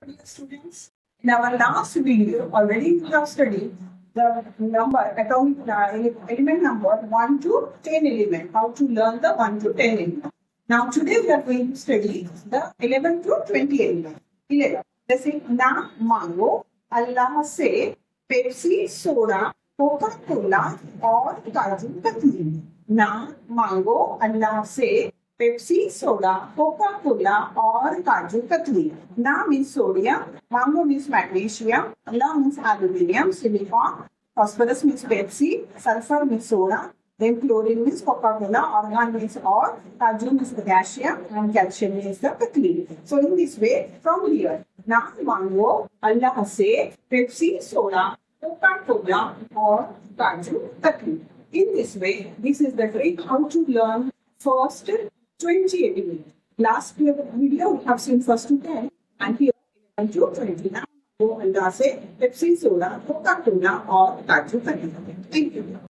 Dear students, in our last video, already we have studied the number element number 1 to 10 element, how to learn the 1 to 10 element. Now today we are going to study the 11 to 20 element. 11. जैसे ना मांगो, अल्लाह से Pepsi, soda, Coca Cola और काजू कतली. ना मांगो, अल्लाह से Pepsi, soda, Coca Cola और kaju katli. Na means sodium, mango means magnesium, Allah means aluminium, silicon, phosphorus means Pepsi, sulfur means soda, then chlorine means Coca-Cola, argon means or, kaju means potassium, and calcium means the katli. So in this way, from here, na mango, Allah se, Pepsi, soda, Coca-Cola or kaju katli. In this way, this is the trick how to learn first 20 elements. Last video we have seen first to 10 and here 11 to 20. Now go and say Pepsi, soda, Coca-Cola or Kaju Katli. Thank you.